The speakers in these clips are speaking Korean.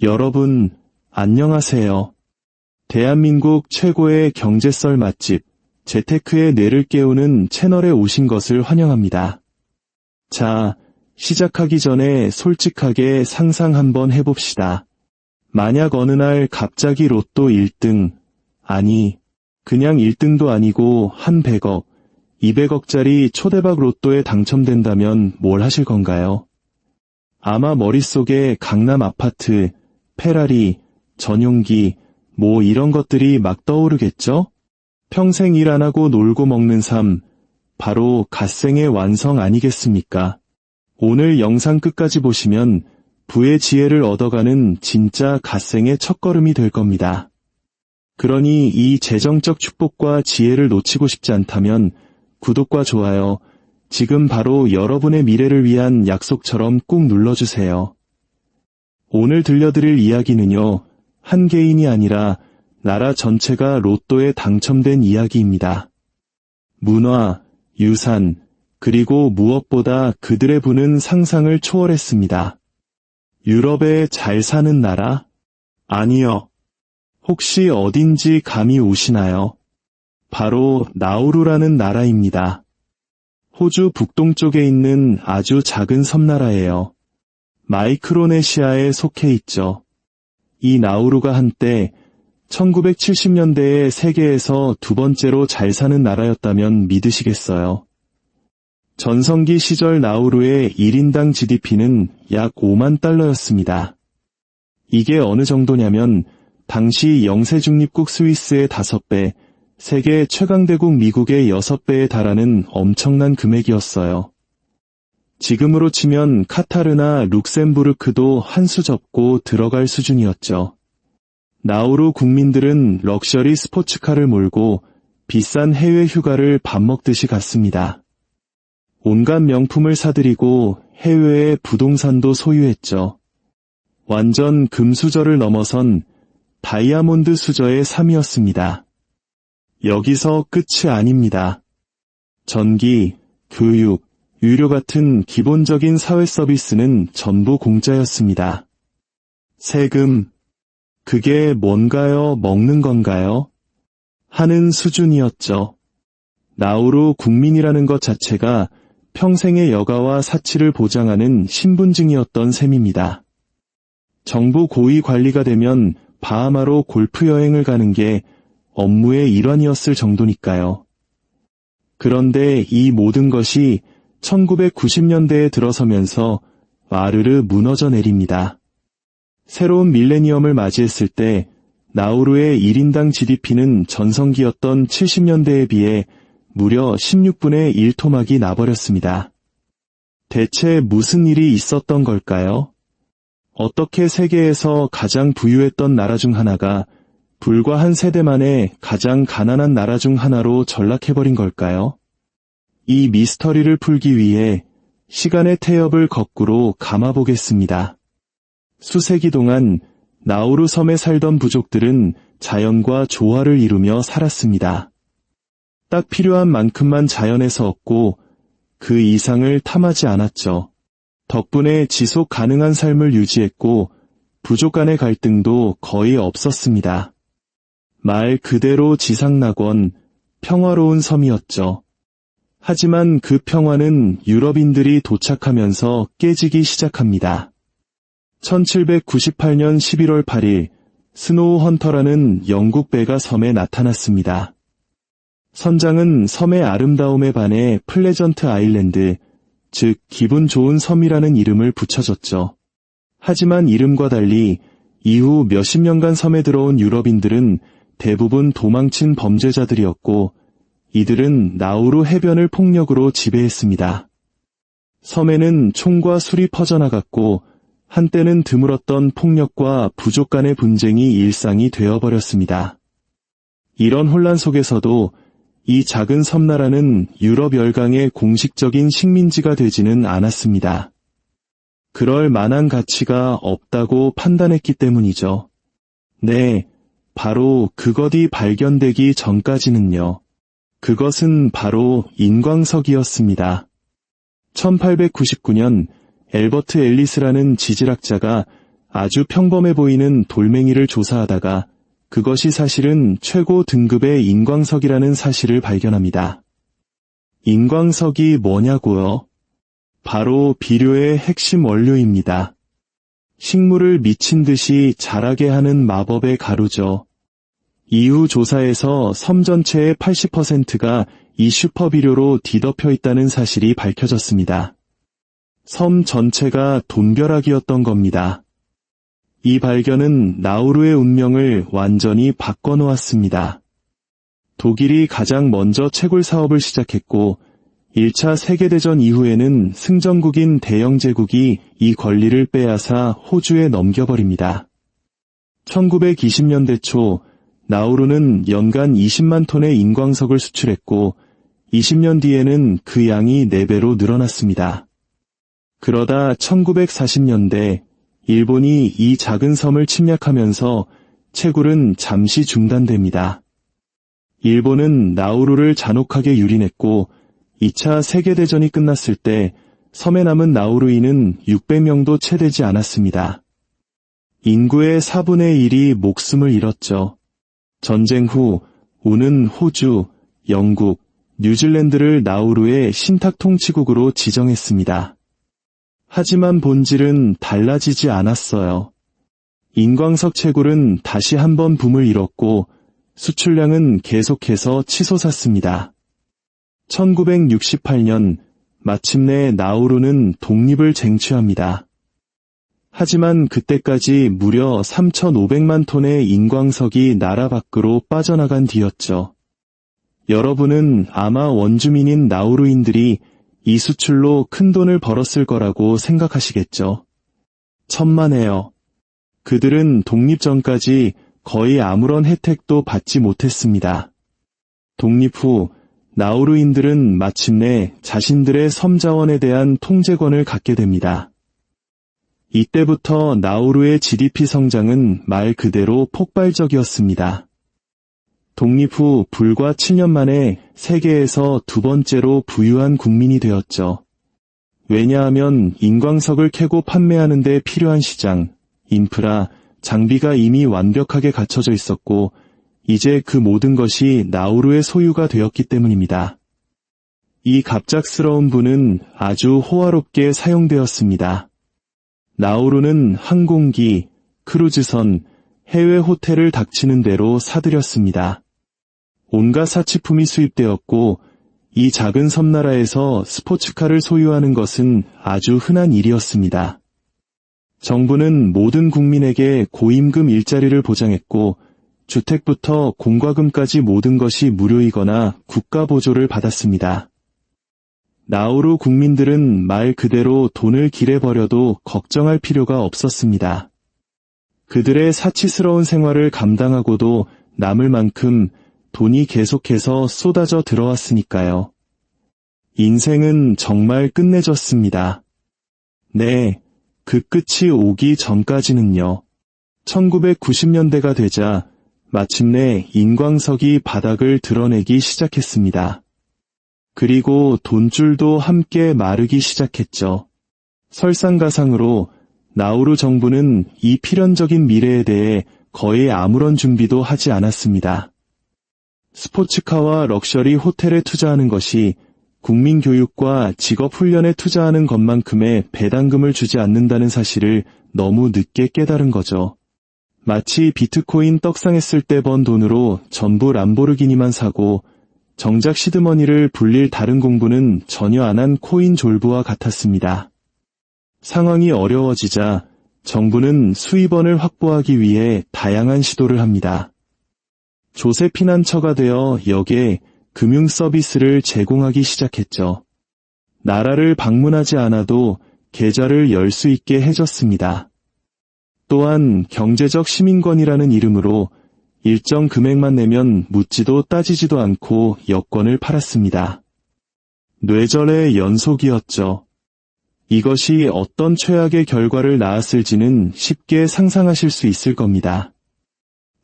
여러분, 안녕하세요. 대한민국 최고의 경제썰 맛집, 재테크의 뇌를 깨우는 채널에 오신 것을 환영합니다. 자, 시작하기 전에 솔직하게 상상 한번 해봅시다. 만약 어느 날 갑자기 로또 1등, 아니, 그냥 1등도 아니고 한 100억, 200억짜리 초대박 로또에 당첨된다면 뭘 하실 건가요? 아마 머릿속에 강남 아파트, 페라리, 전용기, 뭐 이런 것들이 막 떠오르겠죠? 평생 일 안 하고 놀고 먹는 삶, 바로 갓생의 완성 아니겠습니까? 오늘 영상 끝까지 보시면 부의 지혜를 얻어가는 진짜 갓생의 첫걸음이 될 겁니다. 그러니 이 재정적 축복과 지혜를 놓치고 싶지 않다면 구독과 좋아요, 지금 바로 여러분의 미래를 위한 약속처럼 꾹 눌러주세요. 오늘 들려드릴 이야기는요, 한 개인이 아니라 나라 전체가 로또에 당첨된 이야기입니다. 문화, 유산, 그리고 무엇보다 그들의 부는 상상을 초월했습니다. 유럽에 잘 사는 나라? 아니요. 혹시 어딘지 감이 오시나요? 바로 나우루라는 나라입니다. 호주 북동쪽에 있는 아주 작은 섬나라예요. 마이크로네시아에 속해 있죠. 이 나우루가 한때 1970년대에 세계에서 두 번째로 잘 사는 나라였다면 믿으시겠어요? 전성기 시절 나우루의 1인당 GDP는 약 5만 달러였습니다. 이게 어느 정도냐면 당시 영세 중립국 스위스의 5배, 세계 최강대국 미국의 6배에 달하는 엄청난 금액이었어요. 지금으로 치면 카타르나 룩셈부르크도 한 수 접고 들어갈 수준이었죠. 나우루 국민들은 럭셔리 스포츠카를 몰고 비싼 해외 휴가를 밥 먹듯이 갔습니다. 온갖 명품을 사들이고 해외의 부동산도 소유했죠. 완전 금수저를 넘어선 다이아몬드 수저의 삶이었습니다. 여기서 끝이 아닙니다. 전기, 교육, 유료 같은 기본적인 사회 서비스는 전부 공짜였습니다. 세금, 그게 뭔가요? 먹는 건가요? 하는 수준이었죠. 나우루 국민이라는 것 자체가 평생의 여가와 사치를 보장하는 신분증이었던 셈입니다. 정부 고위 관리가 되면 바하마로 골프 여행을 가는 게 업무의 일환이었을 정도니까요. 그런데 이 모든 것이 1990년대에 들어서면서 와르르 무너져 내립니다. 새로운 밀레니엄을 맞이했을 때 나우루의 1인당 GDP는 전성기였던 70년대에 비해 무려 16분의 1 토막이 나버렸습니다. 대체 무슨 일이 있었던 걸까요? 어떻게 세계에서 가장 부유했던 나라 중 하나가 불과 한 세대 만에 가장 가난한 나라 중 하나로 전락해버린 걸까요? 이 미스터리를 풀기 위해 시간의 태엽을 거꾸로 감아보겠습니다. 수세기 동안 나우루 섬에 살던 부족들은 자연과 조화를 이루며 살았습니다. 딱 필요한 만큼만 자연에서 얻고 그 이상을 탐하지 않았죠. 덕분에 지속 가능한 삶을 유지했고 부족 간의 갈등도 거의 없었습니다. 말 그대로 지상낙원, 평화로운 섬이었죠. 하지만 그 평화는 유럽인들이 도착하면서 깨지기 시작합니다. 1798년 11월 8일, 스노우 헌터라는 영국 배가 섬에 나타났습니다. 선장은 섬의 아름다움에 반해 플레전트 아일랜드, 즉 기분 좋은 섬이라는 이름을 붙여줬죠. 하지만 이름과 달리 이후 몇십 년간 섬에 들어온 유럽인들은 대부분 도망친 범죄자들이었고 이들은 나우루 해변을 폭력으로 지배했습니다. 섬에는 총과 술이 퍼져나갔고 한때는 드물었던 폭력과 부족 간의 분쟁이 일상이 되어버렸습니다. 이런 혼란 속에서도 이 작은 섬나라는 유럽 열강의 공식적인 식민지가 되지는 않았습니다. 그럴 만한 가치가 없다고 판단했기 때문이죠. 네, 바로 그것이 발견되기 전까지는요. 그것은 바로 인광석이었습니다. 1899년 엘버트 앨리스라는 지질학자가 아주 평범해 보이는 돌멩이를 조사하다가 그것이 사실은 최고 등급의 인광석이라는 사실을 발견합니다. 인광석이 뭐냐고요? 바로 비료의 핵심 원료입니다. 식물을 미친 듯이 자라게 하는 마법의 가루죠. 이후 조사에서 섬 전체의 80%가 이 슈퍼비료로 뒤덮여 있다는 사실이 밝혀졌습니다. 섬 전체가 돈벼락이었던 겁니다. 이 발견은 나우루의 운명을 완전히 바꿔놓았습니다. 독일이 가장 먼저 채굴 사업을 시작했고 1차 세계대전 이후에는 승전국인 대영 제국이 이 권리를 빼앗아 호주에 넘겨버립니다. 1920년대 초 나우루는 연간 20만 톤의 인광석을 수출했고 20년 뒤에는 그 양이 4배로 늘어났습니다. 그러다 1940년대 일본이 이 작은 섬을 침략하면서 채굴은 잠시 중단됩니다. 일본은 나우루를 잔혹하게 유린했고 2차 세계대전이 끝났을 때 섬에 남은 나우루인은 600명도 채 되지 않았습니다. 인구의 4분의 1이 목숨을 잃었죠. 전쟁 후 우는 호주, 영국, 뉴질랜드를 나우루의 신탁 통치국으로 지정했습니다. 하지만 본질은 달라지지 않았어요. 인광석 채굴은 다시 한번 붐을 잃었고 수출량은 계속해서 치솟았습니다. 1968년 마침내 나우루는 독립을 쟁취합니다. 하지만 그때까지 무려 3,500만 톤의 인광석이 나라 밖으로 빠져나간 뒤였죠. 여러분은 아마 원주민인 나우루인들이 이 수출로 큰 돈을 벌었을 거라고 생각하시겠죠. 천만에요. 그들은 독립 전까지 거의 아무런 혜택도 받지 못했습니다. 독립 후 나우루인들은 마침내 자신들의 섬 자원에 대한 통제권을 갖게 됩니다. 이때부터 나우루의 GDP 성장은 말 그대로 폭발적이었습니다. 독립 후 불과 7년 만에 세계에서 2번째로 부유한 국민이 되었죠. 왜냐하면 인광석을 캐고 판매하는 데 필요한 시장, 인프라, 장비가 이미 완벽하게 갖춰져 있었고 이제 그 모든 것이 나우루의 소유가 되었기 때문입니다. 이 갑작스러운 부는 아주 호화롭게 사용되었습니다. 나우루는 항공기, 크루즈선, 해외 호텔을 닥치는 대로 사들였습니다. 온갖 사치품이 수입되었고 이 작은 섬나라에서 스포츠카를 소유하는 것은 아주 흔한 일이었습니다. 정부는 모든 국민에게 고임금 일자리를 보장했고 주택부터 공과금까지 모든 것이 무료이거나 국가 보조를 받았습니다. 나우루 국민들은 말 그대로 돈을 길에 버려도 걱정할 필요가 없었습니다. 그들의 사치스러운 생활을 감당하고도 남을 만큼 돈이 계속해서 쏟아져 들어왔으니까요. 인생은 정말 끝내줬습니다. 네, 그 끝이 오기 전까지는요. 1990년대가 되자 마침내 인광석이 바닥을 드러내기 시작했습니다. 그리고 돈줄도 함께 마르기 시작했죠. 설상가상으로 나우루 정부는 이 필연적인 미래에 대해 거의 아무런 준비도 하지 않았습니다. 스포츠카와 럭셔리 호텔에 투자하는 것이 국민 교육과 직업 훈련에 투자하는 것만큼의 배당금을 주지 않는다는 사실을 너무 늦게 깨달은 거죠. 마치 비트코인 떡상했을 때 번 돈으로 전부 람보르기니만 사고 정작 시드머니를 불릴 다른 공부는 전혀 안 한 코인 졸부와 같았습니다. 상황이 어려워지자 정부는 수입원을 확보하기 위해 다양한 시도를 합니다. 조세 피난처가 되어 역에 금융 서비스를 제공하기 시작했죠. 나라를 방문하지 않아도 계좌를 열 수 있게 해줬습니다. 또한 경제적 시민권이라는 이름으로 일정 금액만 내면 묻지도 따지지도 않고 여권을 팔았습니다. 뇌절의 연속이었죠. 이것이 어떤 최악의 결과를 낳았을지는 쉽게 상상하실 수 있을 겁니다.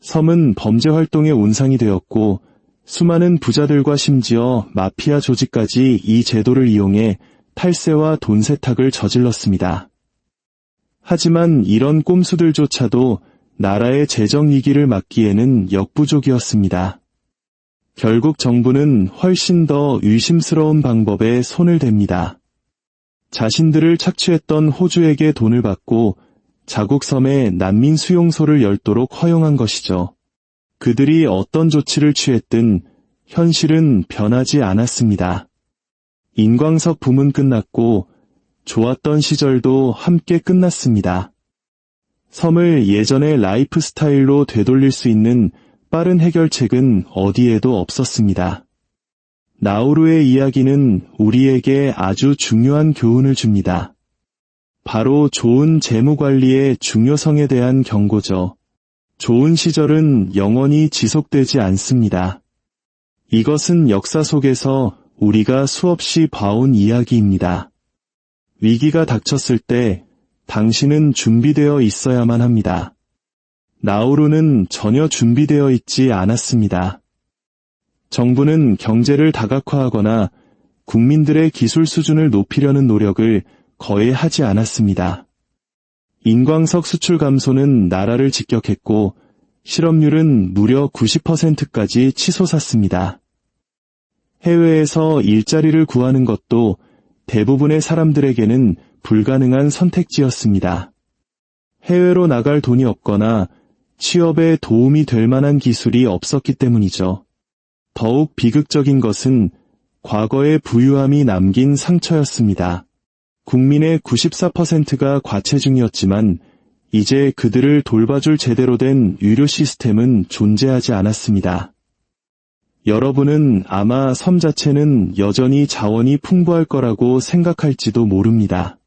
섬은 범죄 활동의 온상이 되었고 수많은 부자들과 심지어 마피아 조직까지 이 제도를 이용해 탈세와 돈 세탁을 저질렀습니다. 하지만 이런 꼼수들조차도 나라의 재정 위기를 막기에는 역부족이었습니다. 결국 정부는 훨씬 더 의심스러운 방법에 손을 댑니다. 자신들을 착취했던 호주에게 돈을 받고 자국 섬에 난민 수용소를 열도록 허용한 것이죠. 그들이 어떤 조치를 취했든 현실은 변하지 않았습니다. 인광석 붐은 끝났고 좋았던 시절도 함께 끝났습니다. 섬을 예전의 라이프 스타일로 되돌릴 수 있는 빠른 해결책은 어디에도 없었습니다. 나우루의 이야기는 우리에게 아주 중요한 교훈을 줍니다. 바로 좋은 재무관리의 중요성에 대한 경고죠. 좋은 시절은 영원히 지속되지 않습니다. 이것은 역사 속에서 우리가 수없이 봐온 이야기입니다. 위기가 닥쳤을 때 당신은 준비되어 있어야만 합니다. 나우루는 전혀 준비되어 있지 않았습니다. 정부는 경제를 다각화하거나 국민들의 기술 수준을 높이려는 노력을 거의 하지 않았습니다. 인광석 수출 감소는 나라를 직격했고 실업률은 무려 90%까지 치솟았습니다. 해외에서 일자리를 구하는 것도 대부분의 사람들에게는 불가능한 선택지였습니다. 해외로 나갈 돈이 없거나 취업에 도움이 될 만한 기술이 없었기 때문이죠. 더욱 비극적인 것은 과거의 부유함이 남긴 상처였습니다. 국민의 94%가 과체중이었지만 이제 그들을 돌봐줄 제대로 된 의료 시스템은 존재하지 않았습니다. 여러분은 아마 섬 자체는 여전히 자원이 풍부할 거라고 생각할지도 모릅니다.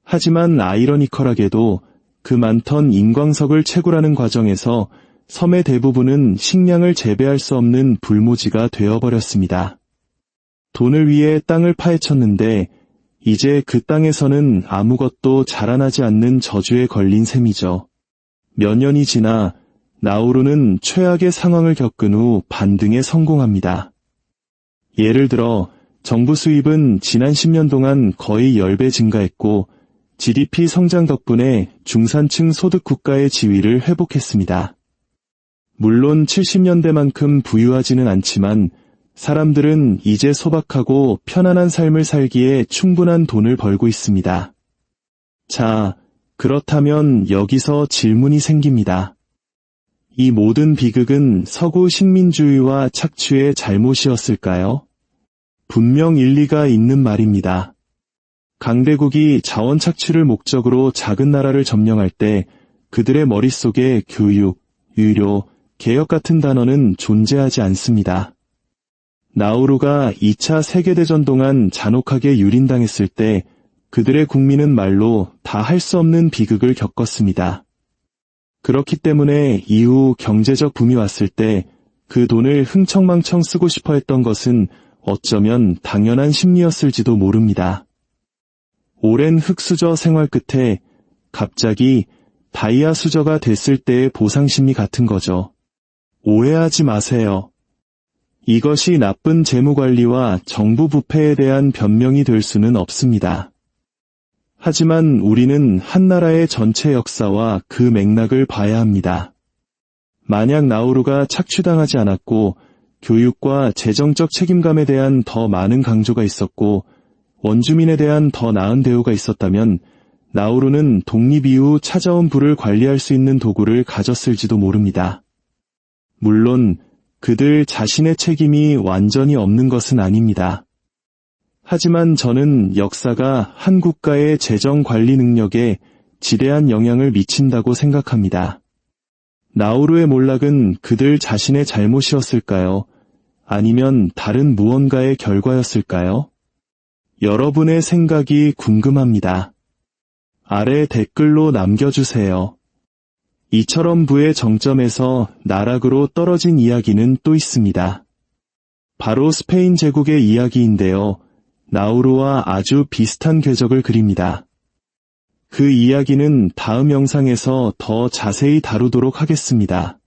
하지만 아이러니컬하게도 그 많던 인광석을 채굴하는 과정에서 섬의 대부분은 식량을 재배할 수 없는 불모지가 되어버렸습니다. 돈을 위해 땅을 파헤쳤는데 이제 그 땅에서는 아무것도 자라나지 않는 저주에 걸린 셈이죠. 몇 년이 지나 나우루는 최악의 상황을 겪은 후 반등에 성공합니다. 예를 들어 정부 수입은 지난 10년 동안 거의 10배 증가했고 GDP 성장 덕분에 중산층 소득 국가의 지위를 회복했습니다. 물론 70년대만큼 부유하지는 않지만 사람들은 이제 소박하고 편안한 삶을 살기에 충분한 돈을 벌고 있습니다. 자, 그렇다면 여기서 질문이 생깁니다. 이 모든 비극은 서구 식민주의와 착취의 잘못이었을까요? 분명 일리가 있는 말입니다. 강대국이 자원 착취를 목적으로 작은 나라를 점령할 때 그들의 머릿속에 교육, 의료, 개혁 같은 단어는 존재하지 않습니다. 나우루가 2차 세계대전 동안 잔혹하게 유린당했을 때 그들의 국민은 말로 다 할 수 없는 비극을 겪었습니다. 그렇기 때문에 이후 경제적 붐이 왔을 때 그 돈을 흥청망청 쓰고 싶어 했던 것은 어쩌면 당연한 심리였을지도 모릅니다. 오랜 흙수저 생활 끝에 갑자기 다이아 수저가 됐을 때의 보상심리 같은 거죠. 오해하지 마세요. 이것이 나쁜 재무관리와 정부 부패에 대한 변명이 될 수는 없습니다. 하지만 우리는 한 나라의 전체 역사와 그 맥락을 봐야 합니다. 만약 나우루가 착취당하지 않았고 교육과 재정적 책임감에 대한 더 많은 강조가 있었고 원주민에 대한 더 나은 대우가 있었다면 나우루는 독립 이후 찾아온 부를 관리할 수 있는 도구를 가졌을지도 모릅니다. 물론 그들 자신의 책임이 완전히 없는 것은 아닙니다. 하지만 저는 역사가 한 국가의 재정 관리 능력에 지대한 영향을 미친다고 생각합니다. 나우루의 몰락은 그들 자신의 잘못이었을까요? 아니면 다른 무언가의 결과였을까요? 여러분의 생각이 궁금합니다. 아래 댓글로 남겨주세요. 이처럼 부의 정점에서 나락으로 떨어진 이야기는 또 있습니다. 바로 스페인 제국의 이야기인데요. 나우루와 아주 비슷한 궤적을 그립니다. 그 이야기는 다음 영상에서 더 자세히 다루도록 하겠습니다.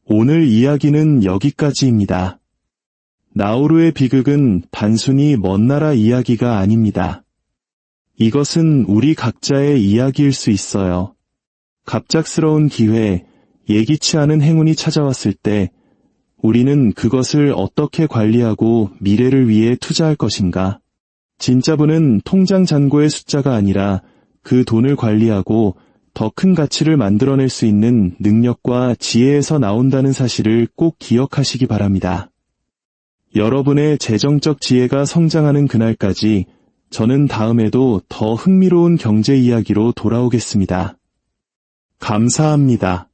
오늘 이야기는 여기까지입니다. 나우루의 비극은 단순히 먼 나라 이야기가 아닙니다. 이것은 우리 각자의 이야기일 수 있어요. 갑작스러운 기회, 예기치 않은 행운이 찾아왔을 때 우리는 그것을 어떻게 관리하고 미래를 위해 투자할 것인가? 진짜 부는 통장 잔고의 숫자가 아니라 그 돈을 관리하고 더 큰 가치를 만들어낼 수 있는 능력과 지혜에서 나온다는 사실을 꼭 기억하시기 바랍니다. 여러분의 재정적 지혜가 성장하는 그날까지 저는 다음에도 더 흥미로운 경제 이야기로 돌아오겠습니다. 감사합니다.